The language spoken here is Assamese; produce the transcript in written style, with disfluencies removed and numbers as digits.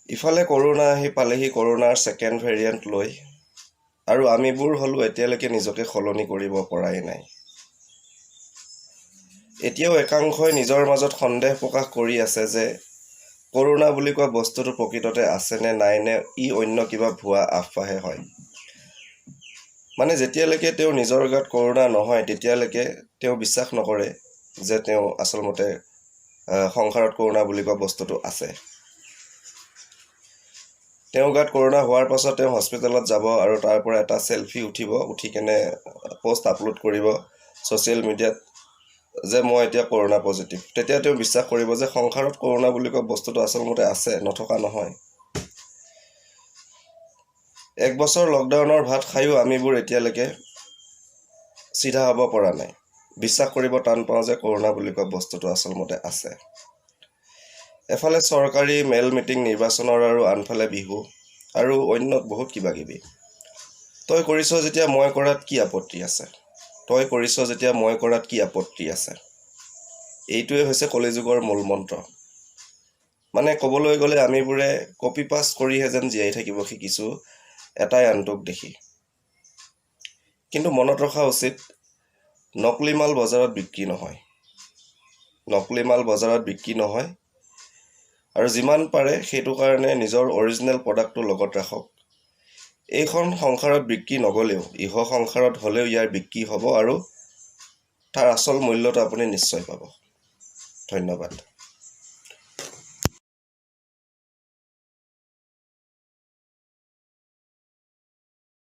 ইফালে ক'ৰোনা আহি পালেহি ক'ৰোনাৰ ছেকেণ্ড ভেৰিয়েণ্ট লৈ আৰু আমিবোৰ হ'লো এতিয়ালৈকে নিজকে সলনি কৰিব পৰাই নাই। এতিয়াও একাংশই নিজৰ মাজত সন্দেহ প্ৰকাশ কৰি আছে যে ক'ৰোনা বুলি কোৱা বস্তুটো প্ৰকৃততে আছে নে নাই নে ই অন্য কিবা ভুৱা আফৱাহে হয়। মানে যেতিয়ালৈকে তেওঁ নিজৰ গাত ক'ৰোনা নহয় তেতিয়ালৈকে তেওঁ বিশ্বাস নকৰে যে তেওঁ আচলমতে সংসাৰত ক'ৰোনা বুলি কোৱা বস্তুটো আছে। তেওঁ গাত ক'ৰোনা হোৱাৰ পাছত তেওঁ হস্পিটেলত যাব আৰু তাৰ পৰা এটা চেলফি উঠি কেনে পোষ্ট আপলোড কৰিব ছ'চিয়েল মিডিয়াত যে মই এতিয়া ক'ৰোনা পজিটিভ। তেতিয়া তেওঁ বিশ্বাস কৰিব যে সংসাৰত ক'ৰোনা বুলি কোৱা বস্তুটো আচলমতে আছে, নথকা নহয়। 1 বছৰ লকডাউনৰ ভাত খায়ো আমিবোৰ এতিয়ালৈকে চিধা হ'ব পৰা নাই। বিশ্বাস কৰিব টান পাওঁ যে ক'ৰোনা বুলি কোৱা বস্তুটো আচলমতে আছে। এফালে চৰকাৰী মেল মিটিং নিৰ্বাচনৰ আৰু আনফালে বিহু আৰু অন্য বহুত কিবা কিবি। তই কৰিছ যেতিয়া মই কৰাত কি আপত্তি আছে? তই কৰিছ যেতিয়া মই কৰাত কি আপত্তি আছে? এইটোৱে হৈছে কলিযুগৰ মূল মন্ত্ৰ। মানে ক'বলৈ গ'লে আমিবোৰে কপি পাষ্ট কৰিহে যেন জীয়াই থাকিব শিকিছোঁ এটাই আনটোক দেখি। কিন্তু মনত ৰখা উচিত, নকলি মাল বজাৰত বিক্ৰী নহয়। নকলি মাল বজাৰত বিক্ৰী নহয় আৰু যিমান পাৰে সেইটো কাৰণে নিজৰ অৰিজিনেল প্ৰডাক্টটো লগত ৰাখক। এইখন সংসাৰত বিক্ৰী নগ'লেও সংসাৰত হ'লেও ইয়াৰ বিক্ৰী হ'ব আৰু তাৰ আচল মূল্যটো আপুনি নিশ্চয় পাব। ধন্যবাদ।